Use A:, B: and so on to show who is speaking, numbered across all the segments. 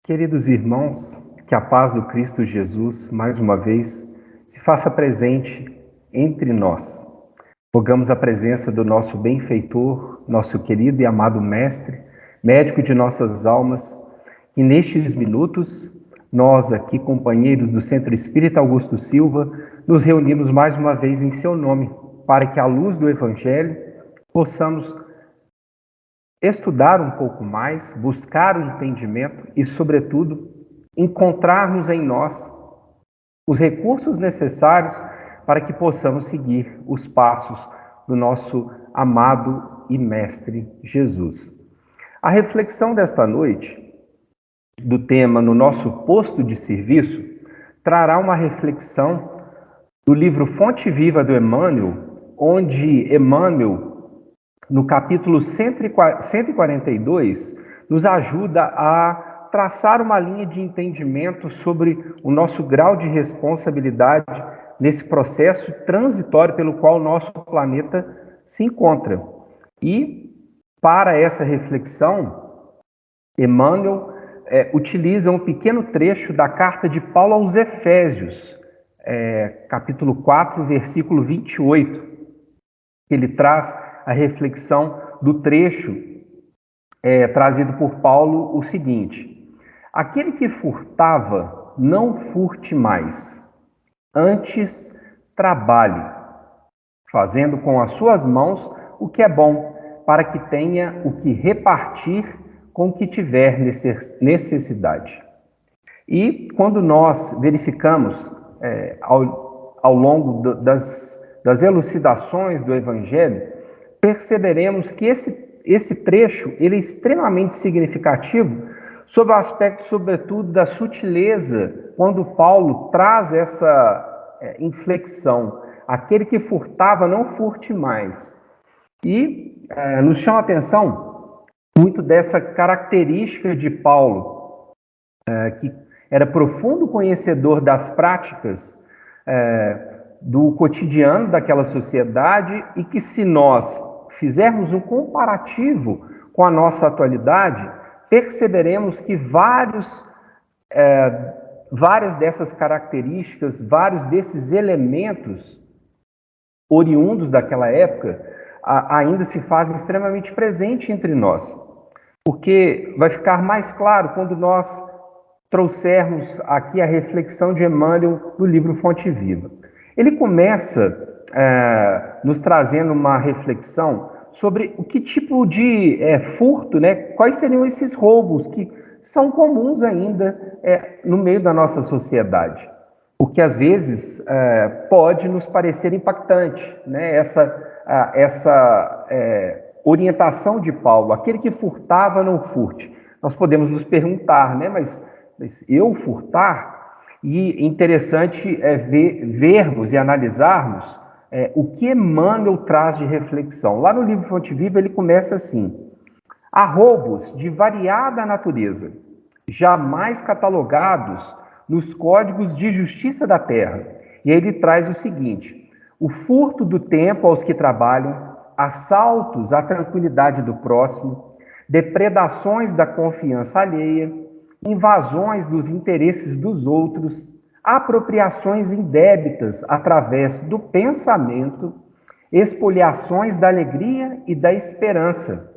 A: Queridos irmãos, que a paz do Cristo Jesus, mais uma vez, se faça presente entre nós. Rogamos a presença do nosso benfeitor, nosso querido e amado Mestre, médico de nossas almas, que nestes minutos, nós aqui, companheiros do Centro Espírita Augusto Silva, nos reunimos mais uma vez em seu nome, para que à luz do Evangelho possamos estudar um pouco mais, buscar o entendimento e, sobretudo, encontrarmos em nós os recursos necessários para que possamos seguir os passos do nosso amado e mestre Jesus. A reflexão desta noite, do tema No Nosso Posto de Serviço, trará uma reflexão do livro Fonte Viva do Emmanuel, onde Emmanuel, no capítulo 142, nos ajuda a traçar uma linha de entendimento sobre o nosso grau de responsabilidade nesse processo transitório pelo qual o nosso planeta se encontra. E, para essa reflexão, Emmanuel utiliza um pequeno trecho da carta de Paulo aos Efésios, capítulo 4, versículo 28, que ele traz a reflexão do trecho trazido por Paulo, o seguinte: aquele que furtava, não furte mais, antes trabalhe, fazendo com as suas mãos o que é bom, para que tenha o que repartir com o que tiver necessidade. E quando nós verificamos ao longo das elucidações do Evangelho, perceberemos que esse trecho ele é extremamente significativo sob o aspecto, sobretudo, da sutileza, quando Paulo traz essa inflexão. Aquele que furtava, não furte mais. E nos chama a atenção muito dessa característica de Paulo, que era profundo conhecedor das práticas do cotidiano daquela sociedade e que, se nós fizermos um comparativo com a nossa atualidade, perceberemos que várias dessas características, vários desses elementos oriundos daquela época ainda se fazem extremamente presente entre nós. Porque vai ficar mais claro quando nós trouxermos aqui a reflexão de Emmanuel no livro Fonte Viva. Ele começa nos trazendo uma reflexão sobre o que tipo de furto, quais seriam esses roubos que são comuns ainda no meio da nossa sociedade. O que às vezes pode nos parecer impactante, essa orientação de Paulo, aquele que furtava, não furte. Nós podemos nos perguntar, mas eu furtar? E interessante vermos e analisarmos o que Emmanuel traz de reflexão. Lá no livro Fonte Viva ele começa assim: há roubos de variada natureza, jamais catalogados nos códigos de justiça da terra. E aí ele traz o seguinte: o furto do tempo aos que trabalham, assaltos à tranquilidade do próximo, depredações da confiança alheia, invasões dos interesses dos outros, apropriações indébitas através do pensamento, expoliações da alegria e da esperança.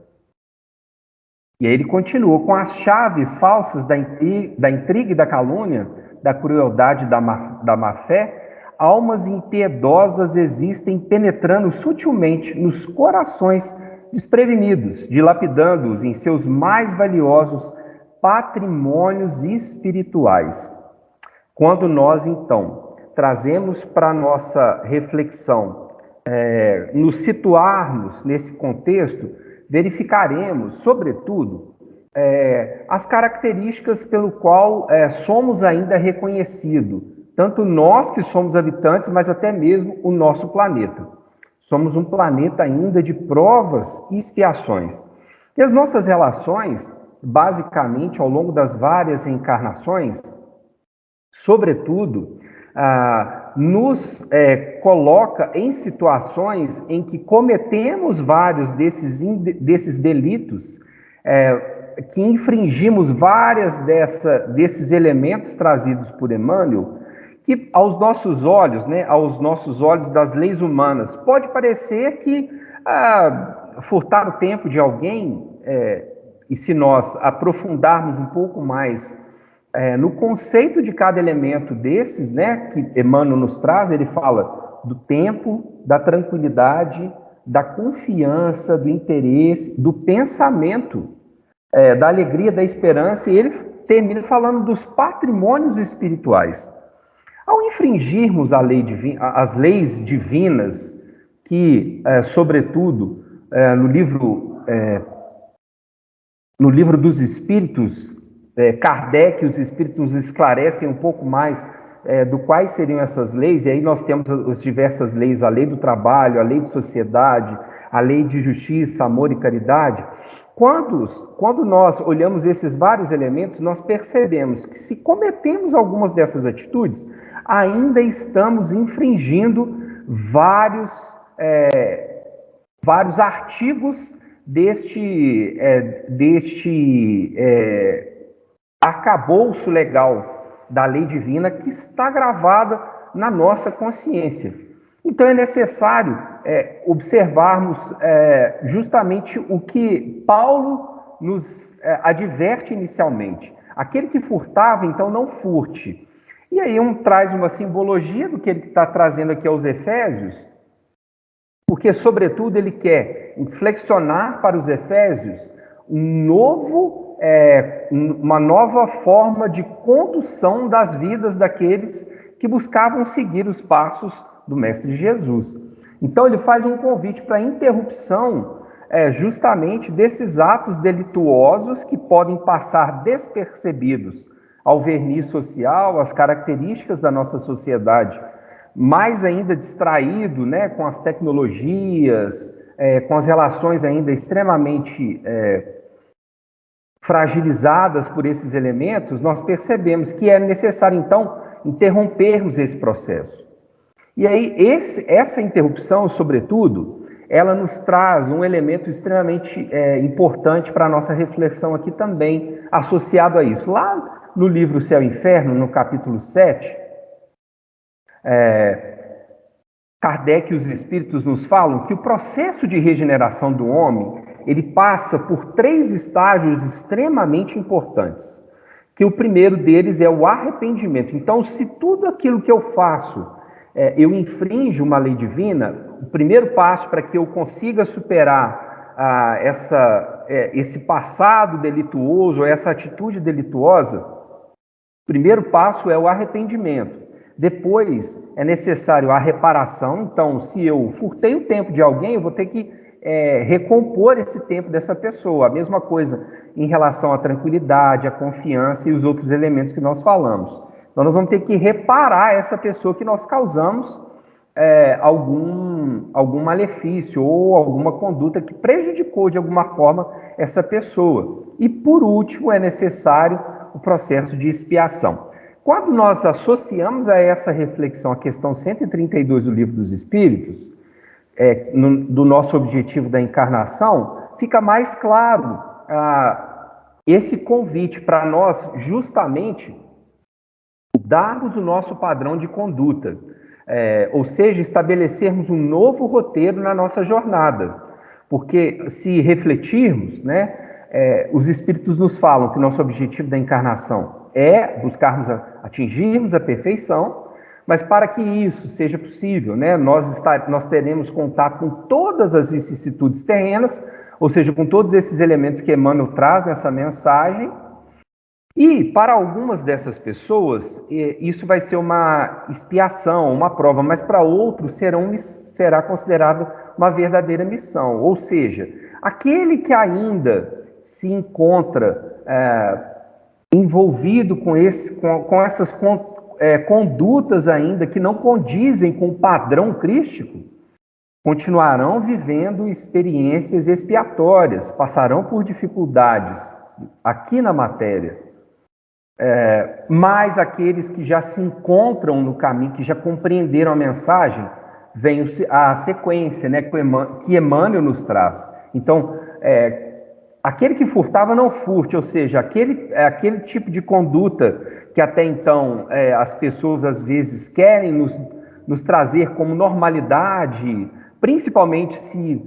A: E aí ele continua com as chaves falsas da intriga e da calúnia, da crueldade e da má-fé. Almas impiedosas existem penetrando sutilmente nos corações desprevenidos, dilapidando-os em seus mais valiosos patrimônios espirituais. Quando nós, então, trazemos para a nossa reflexão, nos situarmos nesse contexto, verificaremos, sobretudo, as características pelo qual somos ainda reconhecidos, tanto nós que somos habitantes, mas até mesmo o nosso planeta. Somos um planeta ainda de provas e expiações. E as nossas relações, basicamente, ao longo das várias reencarnações, sobretudo, nos coloca em situações em que cometemos vários desses delitos, que infringimos várias desses elementos trazidos por Emmanuel, que aos nossos olhos, né, aos nossos olhos das leis humanas, pode parecer que furtar o tempo de alguém, e se nós aprofundarmos um pouco mais no conceito de cada elemento desses, né, que Emmanuel nos traz, ele fala do tempo, da tranquilidade, da confiança, do interesse, do pensamento, da alegria, da esperança, e ele termina falando dos patrimônios espirituais. Ao infringirmos as leis divinas, que, sobretudo, no livro dos Espíritos, Kardec e os Espíritos nos esclarecem um pouco mais do quais seriam essas leis, e aí nós temos as diversas leis, a lei do trabalho, a lei de sociedade, a lei de justiça, amor e caridade. Quando nós olhamos esses vários elementos, nós percebemos que se cometemos algumas dessas atitudes, ainda estamos infringindo vários artigos deste arcabouço legal da lei divina que está gravada na nossa consciência. Então é necessário observarmos justamente o que Paulo nos adverte inicialmente. Aquele que furtava, então não furte. E aí traz uma simbologia do que ele está trazendo aqui aos Efésios, porque, sobretudo, ele quer inflexionar para os Efésios uma nova forma de condução das vidas daqueles que buscavam seguir os passos do Mestre Jesus. Então, ele faz um convite para a interrupção justamente desses atos delituosos que podem passar despercebidos ao verniz social, às características da nossa sociedade, mais ainda distraído, né, com as tecnologias, com as relações ainda extremamente fragilizadas por esses elementos, nós percebemos que é necessário, então, interrompermos esse processo. E aí, essa interrupção, sobretudo, ela nos traz um elemento extremamente importante para a nossa reflexão aqui também, associado a isso. Lá no livro Céu e Inferno, no capítulo 7, Kardec e os Espíritos nos falam que o processo de regeneração do homem, ele passa por 3 estágios extremamente importantes, que o primeiro deles é o arrependimento. Então, se tudo aquilo que eu faço, eu infrinjo uma lei divina, o primeiro passo para que eu consiga superar esse passado delituoso, essa atitude delituosa, o primeiro passo é o arrependimento. Depois é necessário a reparação. Então, se eu furtei o tempo de alguém, eu vou ter que recompor esse tempo dessa pessoa. A mesma coisa em relação à tranquilidade, à confiança e os outros elementos que nós falamos. Então, nós vamos ter que reparar essa pessoa que nós causamos algum malefício ou alguma conduta que prejudicou de alguma forma essa pessoa. E, por último, é necessário o processo de expiação. Quando nós associamos a essa reflexão a questão 132 do Livro dos Espíritos, do nosso objetivo da encarnação, fica mais claro esse convite para nós, justamente, darmos o nosso padrão de conduta, ou seja, estabelecermos um novo roteiro na nossa jornada. Porque, se refletirmos, né, os Espíritos nos falam que o nosso objetivo da encarnação é buscarmos atingirmos a perfeição, mas para que isso seja possível, né, nós teremos contato com todas as vicissitudes terrenas, ou seja, com todos esses elementos que Emmanuel traz nessa mensagem, e para algumas dessas pessoas isso vai ser uma expiação, uma prova, mas para outros será considerado uma verdadeira missão, ou seja, aquele que ainda se encontra envolvido com essas condutas ainda que não condizem com o padrão crístico, continuarão vivendo experiências expiatórias, passarão por dificuldades aqui na matéria. Mas aqueles que já se encontram no caminho, que já compreenderam a mensagem, vem a sequência, né, que Emmanuel nos traz. Então, aquele que furtava não furte, ou seja, aquele tipo de conduta que até então as pessoas às vezes querem nos trazer como normalidade, principalmente se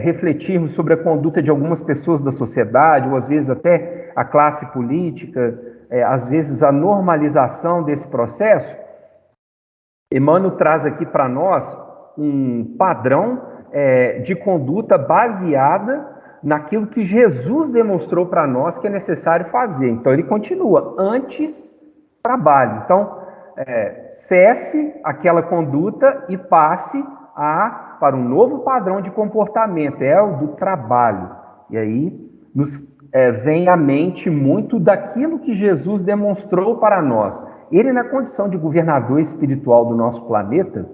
A: refletirmos sobre a conduta de algumas pessoas da sociedade, ou às vezes até a classe política, às vezes a normalização desse processo. Emmanuel traz aqui para nós um padrão de conduta baseada naquilo que Jesus demonstrou para nós que é necessário fazer. Então, ele continua, antes trabalho. Então, cesse aquela conduta e passe para um novo padrão de comportamento, é o do trabalho. E aí nos vem à mente muito daquilo que Jesus demonstrou para nós. Ele, na condição de governador espiritual do nosso planeta,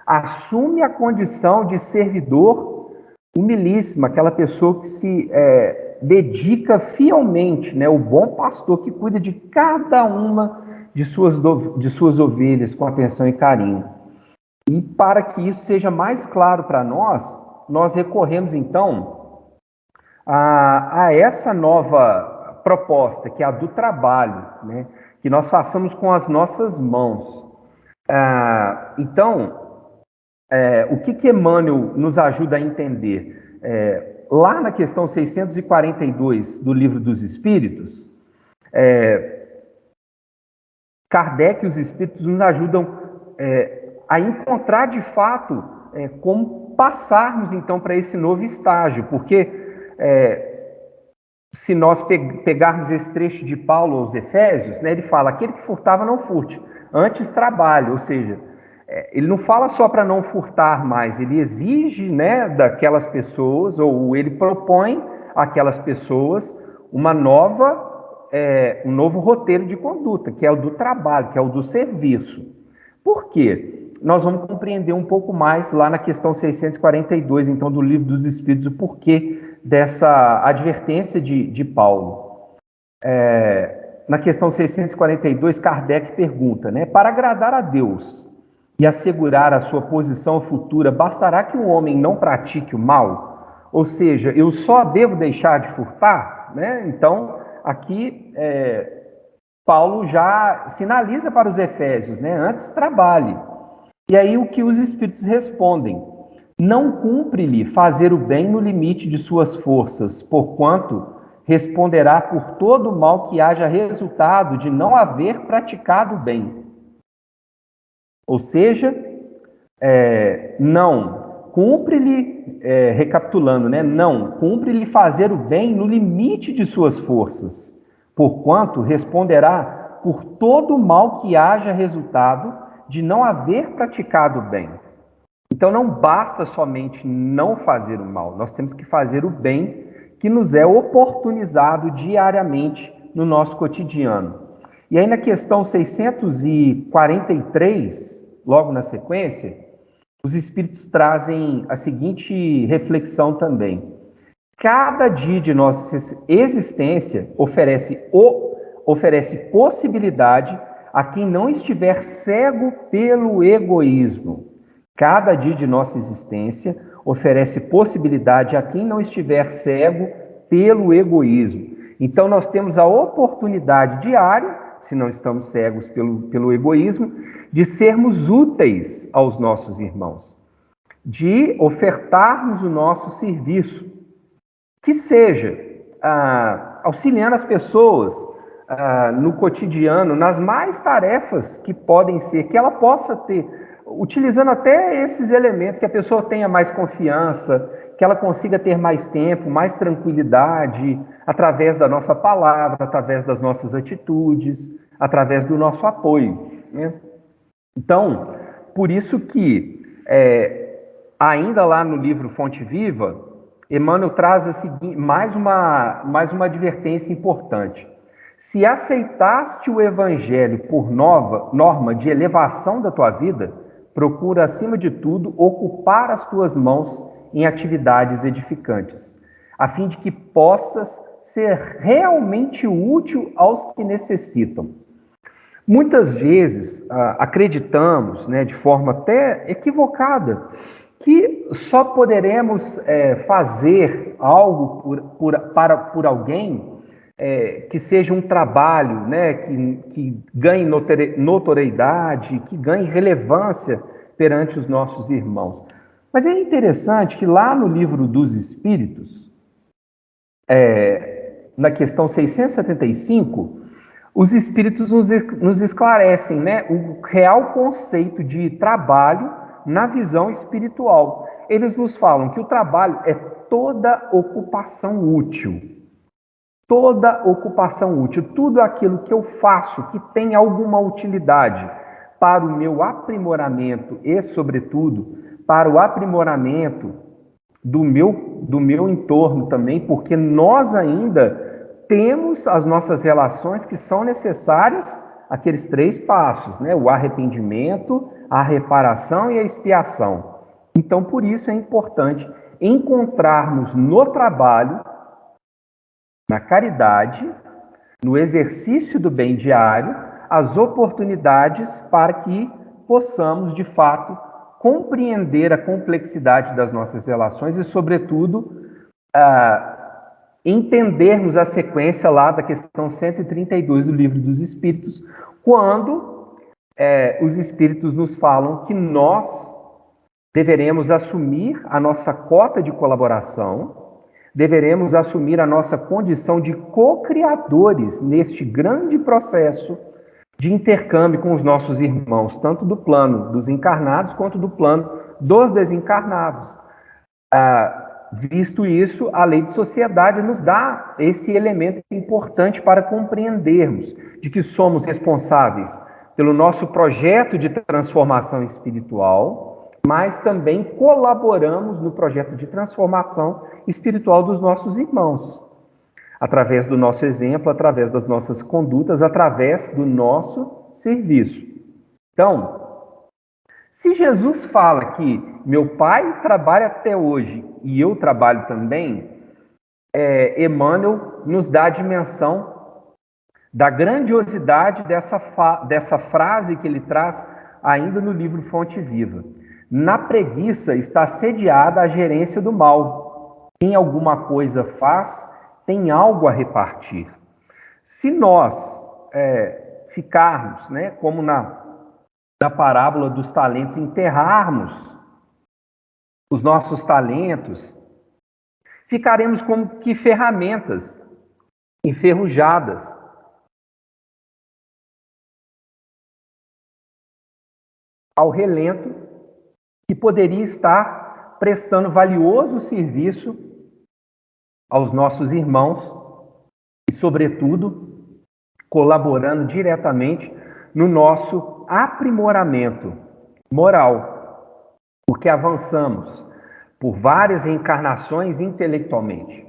A: assume a condição de servidor humilíssimo, aquela pessoa que se dedica fielmente, né, o bom pastor que cuida de cada uma de suas ovelhas com atenção e carinho. E para que isso seja mais claro para nós recorremos então a essa nova proposta, que é a do trabalho, né, que nós façamos com as nossas mãos. Então, o que Emmanuel nos ajuda a entender? Lá na questão 642 do Livro dos Espíritos, Kardec e os Espíritos nos ajudam a encontrar de fato como passarmos então para esse novo estágio, porque se nós pegarmos esse trecho de Paulo aos Efésios, né, ele fala, aquele que furtava não furte, antes trabalhe, ou seja, ele não fala só para não furtar mais, ele exige, né, daquelas pessoas, ou ele propõe àquelas pessoas um novo roteiro de conduta, que é o do trabalho, que é o do serviço. Por quê? Nós vamos compreender um pouco mais lá na questão 642, então, do Livro dos Espíritos, o porquê dessa advertência de Paulo. Na questão 642, Kardec pergunta, né, para agradar a Deus e assegurar a sua posição futura, bastará que o homem não pratique o mal? Ou seja, eu só devo deixar de furtar? Né? Então, aqui Paulo já sinaliza para os Efésios, né? Antes trabalhe. E aí o que os Espíritos respondem? Não cumpre-lhe fazer o bem no limite de suas forças, porquanto responderá por todo o mal que haja resultado de não haver praticado o bem. Ou seja, não cumpre-lhe, recapitulando, né? Não cumpre-lhe fazer o bem no limite de suas forças, porquanto responderá por todo o mal que haja resultado de não haver praticado o bem. Então não basta somente não fazer o mal, nós temos que fazer o bem que nos é oportunizado diariamente no nosso cotidiano. E aí na questão 643, logo na sequência, os Espíritos trazem a seguinte reflexão também. Cada dia de nossa existência oferece possibilidade a quem não estiver cego pelo egoísmo. Cada dia de nossa existência oferece possibilidade a quem não estiver cego pelo egoísmo. Então, nós temos a oportunidade diária, se não estamos cegos pelo egoísmo, de sermos úteis aos nossos irmãos, de ofertarmos o nosso serviço, que seja auxiliando as pessoas no cotidiano, nas mais tarefas que podem ser, que ela possa ter, utilizando até esses elementos, que a pessoa tenha mais confiança, que ela consiga ter mais tempo, mais tranquilidade, através da nossa palavra, através das nossas atitudes, através do nosso apoio, né? Então, por isso que, ainda lá no livro Fonte Viva, Emmanuel traz mais uma advertência importante. Se aceitaste o Evangelho por norma de elevação da tua vida, procura, acima de tudo, ocupar as tuas mãos em atividades edificantes, a fim de que possas ser realmente útil aos que necessitam. Muitas vezes acreditamos, né, de forma até equivocada, que só poderemos fazer algo por alguém que seja um trabalho, né, que ganhe notoriedade, que ganhe relevância perante os nossos irmãos. Mas é interessante que lá no livro dos Espíritos, na questão 675, os Espíritos nos esclarecem, né, o real conceito de trabalho na visão espiritual. Eles nos falam que o trabalho é toda ocupação útil. Toda ocupação útil, tudo aquilo que eu faço que tem alguma utilidade para o meu aprimoramento e, sobretudo, para o aprimoramento do meu entorno também, porque nós ainda temos as nossas relações que são necessárias, aqueles 3 passos, né? O arrependimento, a reparação e a expiação. Então, por isso é importante encontrarmos no trabalho, na caridade, no exercício do bem diário, as oportunidades para que possamos, de fato, compreender a complexidade das nossas relações e, sobretudo, entendermos a sequência lá da questão 132 do Livro dos Espíritos, quando os Espíritos nos falam que nós deveremos assumir a nossa cota de colaboração, deveremos assumir a nossa condição de co-criadores neste grande processo de intercâmbio com os nossos irmãos, tanto do plano dos encarnados quanto do plano dos desencarnados. Visto isso, a lei de sociedade nos dá esse elemento importante para compreendermos de que somos responsáveis pelo nosso projeto de transformação espiritual, mas também colaboramos no projeto de transformação espiritual dos nossos irmãos, através do nosso exemplo, através das nossas condutas, através do nosso serviço. Então, se Jesus fala que meu Pai trabalha até hoje e eu trabalho também, Emmanuel nos dá a dimensão da grandiosidade dessa frase que ele traz ainda no livro Fonte Viva. Na preguiça está sediada a gerência do mal. Quem alguma coisa faz, tem algo a repartir. Se nós ficarmos, né, como na parábola dos talentos, enterrarmos os nossos talentos, ficaremos como que ferramentas enferrujadas. Ao relento, que poderia estar prestando valioso serviço aos nossos irmãos e, sobretudo, colaborando diretamente no nosso aprimoramento moral, porque avançamos por várias reencarnações intelectualmente.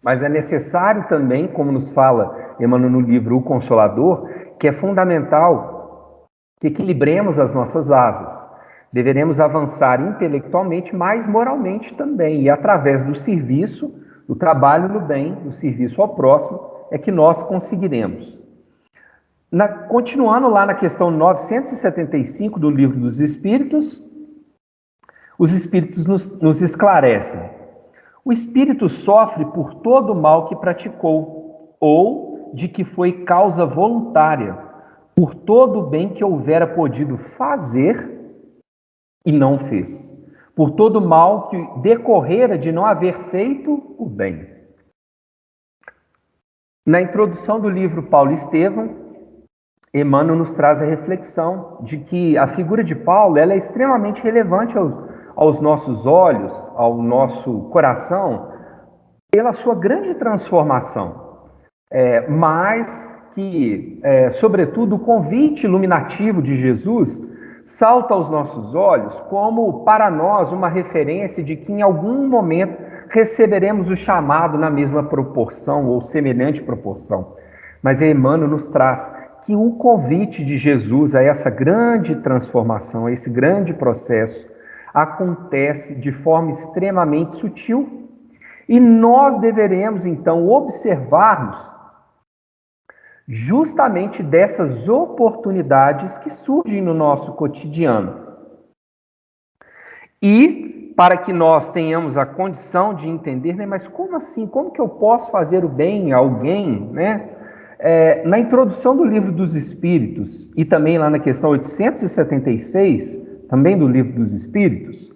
A: Mas é necessário também, como nos fala Emmanuel no livro O Consolador, que é fundamental que equilibremos as nossas asas. Deveremos avançar intelectualmente, mas moralmente também. E através do serviço, do trabalho no bem, do serviço ao próximo, é que nós conseguiremos. Continuando lá na questão 975 do Livro dos Espíritos, os Espíritos nos esclarecem. O espírito sofre por todo o mal que praticou, ou de que foi causa voluntária, por todo o bem que houvera podido fazer e não fez, por todo o mal que decorrera de não haver feito o bem. Na introdução do livro Paulo Estevão, Emmanuel nos traz a reflexão de que a figura de Paulo ela é extremamente relevante aos nossos olhos, ao nosso coração, pela sua grande transformação, mas que, sobretudo, o convite iluminativo de Jesus salta aos nossos olhos como, para nós, uma referência de que em algum momento receberemos o chamado na mesma proporção ou semelhante proporção. Mas Emmanuel nos traz que o convite de Jesus a essa grande transformação, a esse grande processo, acontece de forma extremamente sutil e nós deveremos, então, observarmos justamente dessas oportunidades que surgem no nosso cotidiano. E para que nós tenhamos a condição de entender, né, mas como assim? Como que eu posso fazer o bem a alguém, né? Na introdução do Livro dos Espíritos e também lá na questão 876, também do Livro dos Espíritos,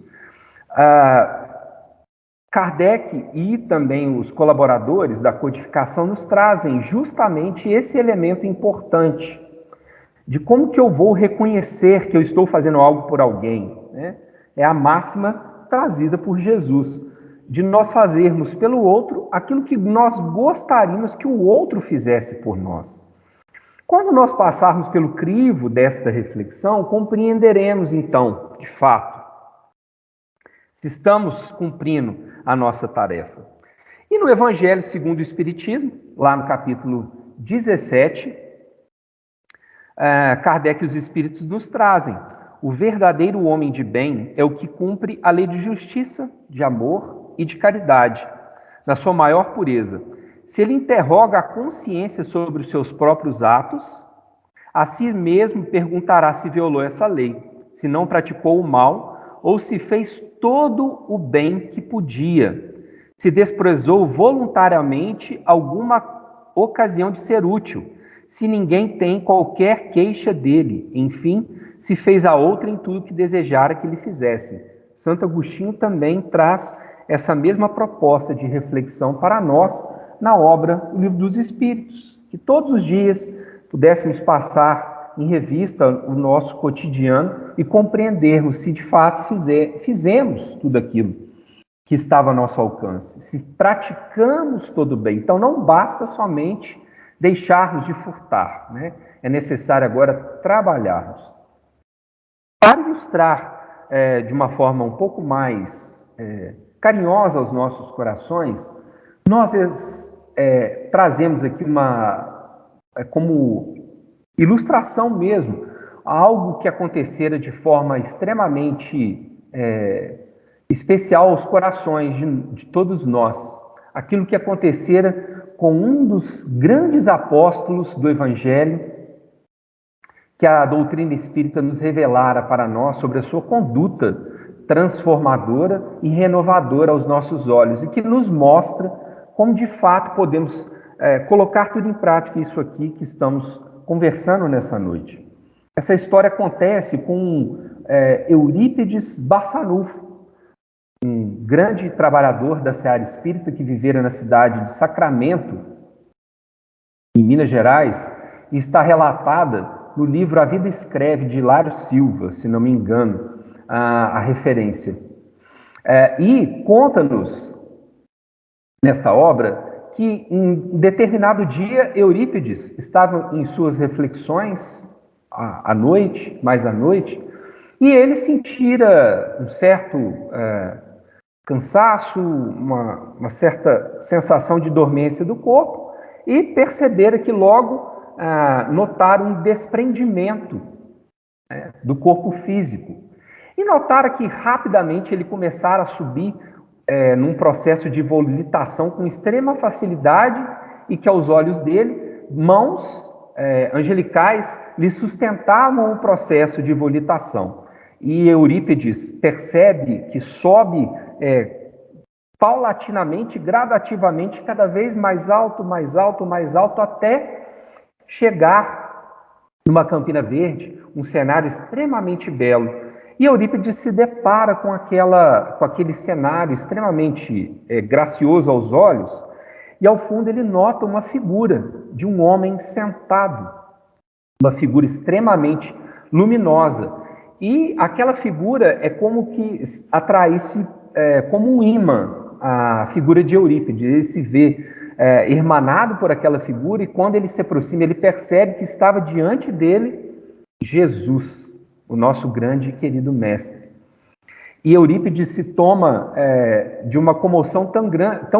A: Kardec e também os colaboradores da codificação nos trazem justamente esse elemento importante de como que eu vou reconhecer que eu estou fazendo algo por alguém, né? É a máxima trazida por Jesus, de nós fazermos pelo outro aquilo que nós gostaríamos que o outro fizesse por nós. Quando nós passarmos pelo crivo desta reflexão, compreenderemos então, de fato, se estamos cumprindo a nossa tarefa. E no Evangelho segundo o Espiritismo, lá no capítulo 17, Kardec e os Espíritos nos trazem: o verdadeiro homem de bem é o que cumpre a lei de justiça, de amor e de caridade, na sua maior pureza. Se ele interroga a consciência sobre os seus próprios atos, a si mesmo perguntará se violou essa lei, se não praticou o mal ou se fez todo o bem que podia, se desprezou voluntariamente alguma ocasião de ser útil, se ninguém tem qualquer queixa dele, enfim, se fez a outra em tudo que desejara que lhe fizesse. Santo Agostinho também traz essa mesma proposta de reflexão para nós na obra O Livro dos Espíritos, que todos os dias pudéssemos passar em revista o nosso cotidiano e compreendermos se de fato fizemos tudo aquilo que estava a nosso alcance, se praticamos todo o bem. Então não basta somente deixarmos de furtar, né? É necessário agora trabalharmos. Para ilustrar de uma forma um pouco mais carinhosa aos nossos corações, nós trazemos aqui como ilustração mesmo, algo que acontecera de forma extremamente especial aos corações de todos nós. Aquilo que acontecera com um dos grandes apóstolos do Evangelho, que a doutrina espírita nos revelara para nós sobre a sua conduta transformadora e renovadora aos nossos olhos, e que nos mostra como de fato podemos colocar tudo em prática, isso aqui que estamos conversando nessa noite. Essa história acontece com Eurípides Barçanufo, um grande trabalhador da seara espírita que vivera na cidade de Sacramento, em Minas Gerais, e está relatada no livro A Vida Escreve, de Hilário Silva, se não me engano, a referência. E conta-nos, nesta obra, que em determinado dia Eurípides estava em suas reflexões, à noite, mais à noite, e ele sentira um certo cansaço, uma certa sensação de dormência do corpo, e percebera que logo notara um desprendimento do corpo físico. E notara que rapidamente ele começara a subir num processo de volitação com extrema facilidade e que aos olhos dele, mãos angelicais lhe sustentavam o processo de volitação. E Eurípides percebe que sobe paulatinamente, gradativamente, cada vez mais alto, mais alto, mais alto, até chegar numa Campina Verde, um cenário extremamente belo. E Eurípides se depara com aquele cenário extremamente gracioso aos olhos, e ao fundo ele nota uma figura de um homem sentado, uma figura extremamente luminosa. E aquela figura é como que atraísse como um imã a figura de Eurípides. Ele se vê hermanado por aquela figura, e quando ele se aproxima, ele percebe que estava diante dele Jesus, o nosso grande e querido mestre. E Eurípides se toma de uma comoção tão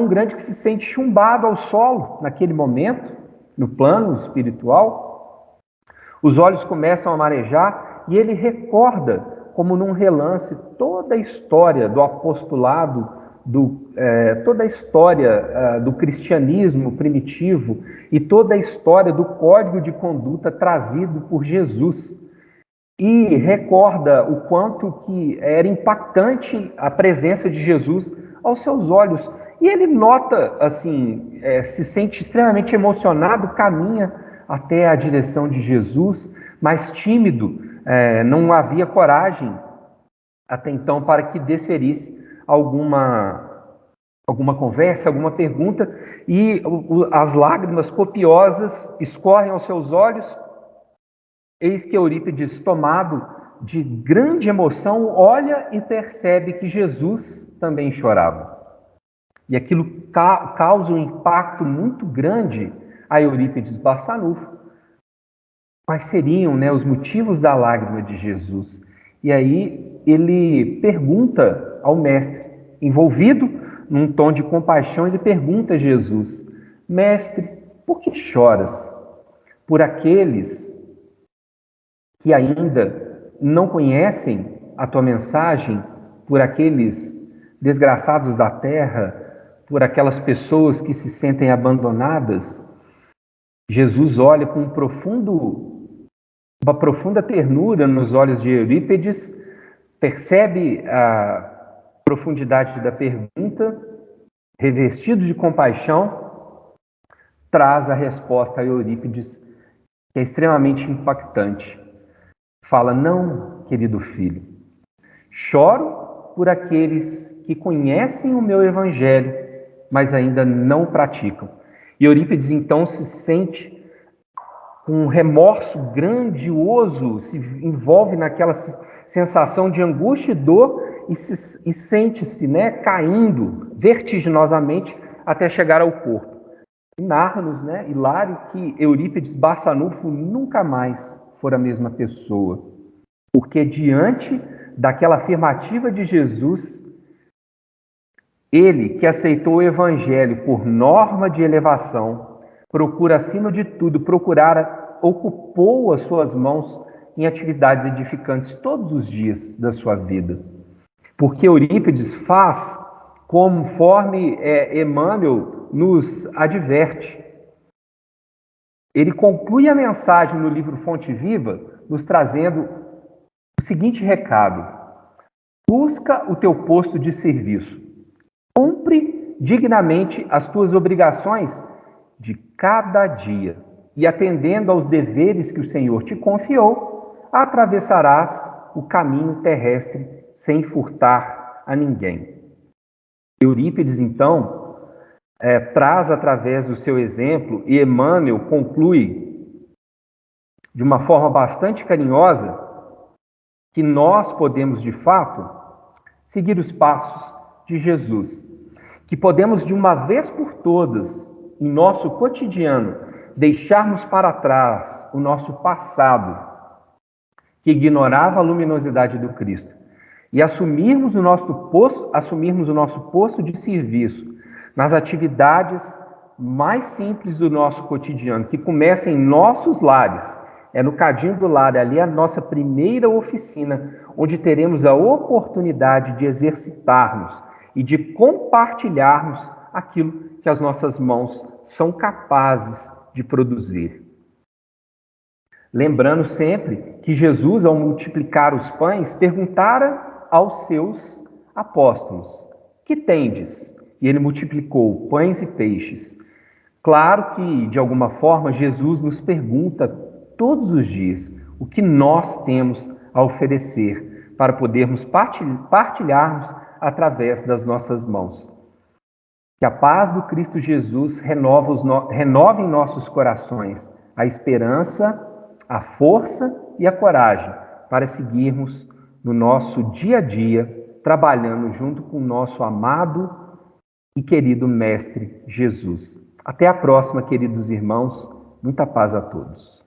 A: grande que se sente chumbado ao solo naquele momento, no plano espiritual. Os olhos começam a marejar e ele recorda, como num relance, toda a história do apostolado, toda a história do cristianismo primitivo e toda a história do código de conduta trazido por Jesus. e recorda o quanto que era impactante a presença de Jesus aos seus olhos. E ele nota, assim, se sente extremamente emocionado, caminha até a direção de Jesus, mas tímido, não havia coragem até então para que desferisse alguma conversa, alguma pergunta, e as lágrimas copiosas escorrem aos seus olhos. Eis que Eurípides, tomado de grande emoção, olha e percebe que Jesus também chorava. E aquilo causa um impacto muito grande a Eurípides Barçanufo. Quais seriam, né, os motivos da lágrima de Jesus? E aí ele pergunta ao mestre, envolvido num tom de compaixão, ele pergunta a Jesus: Mestre, por que choras? Por aqueles que ainda não conhecem a tua mensagem, por aqueles desgraçados da terra, por aquelas pessoas que se sentem abandonadas? Jesus olha com uma profunda ternura nos olhos de Eurípides, percebe a profundidade da pergunta, revestido de compaixão, traz a resposta a Eurípides, que é extremamente impactante. Fala: não, querido filho, choro por aqueles que conhecem o meu evangelho, mas ainda não praticam. E Eurípides então se sente com um remorso grandioso, se envolve naquela sensação de angústia e dor e sente-se, né, caindo vertiginosamente até chegar ao porto. E narra-nos, né, Hilário, que Eurípides Barçanufo nunca mais for a mesma pessoa, porque diante daquela afirmativa de Jesus, ele que aceitou o evangelho por norma de elevação, procura, acima de tudo, ocupou as suas mãos em atividades edificantes todos os dias da sua vida. Porque Eurípides faz conforme Emmanuel nos adverte. Ele conclui a mensagem no livro Fonte Viva, nos trazendo o seguinte recado: busca o teu posto de serviço, cumpre dignamente as tuas obrigações de cada dia, e atendendo aos deveres que o Senhor te confiou, atravessarás o caminho terrestre sem furtar a ninguém. Eurípides, então, traz através do seu exemplo, e Emmanuel conclui de uma forma bastante carinhosa, que nós podemos, de fato, seguir os passos de Jesus, que podemos, de uma vez por todas, em nosso cotidiano, deixarmos para trás o nosso passado, que ignorava a luminosidade do Cristo, e assumirmos o nosso posto de serviço nas atividades mais simples do nosso cotidiano, que começam em nossos lares. É no cadinho do lar, ali a nossa primeira oficina, onde teremos a oportunidade de exercitarmos e de compartilharmos aquilo que as nossas mãos são capazes de produzir. Lembrando sempre que Jesus, ao multiplicar os pães, perguntara aos seus apóstolos: que tendes? E ele multiplicou pães e peixes. Claro que, de alguma forma, Jesus nos pergunta todos os dias o que nós temos a oferecer para podermos partilharmos através das nossas mãos. Que a paz do Cristo Jesus renove em nossos corações a esperança, a força e a coragem para seguirmos no nosso dia a dia, trabalhando junto com o nosso amado e querido Mestre Jesus. Até a próxima, queridos irmãos. Muita paz a todos.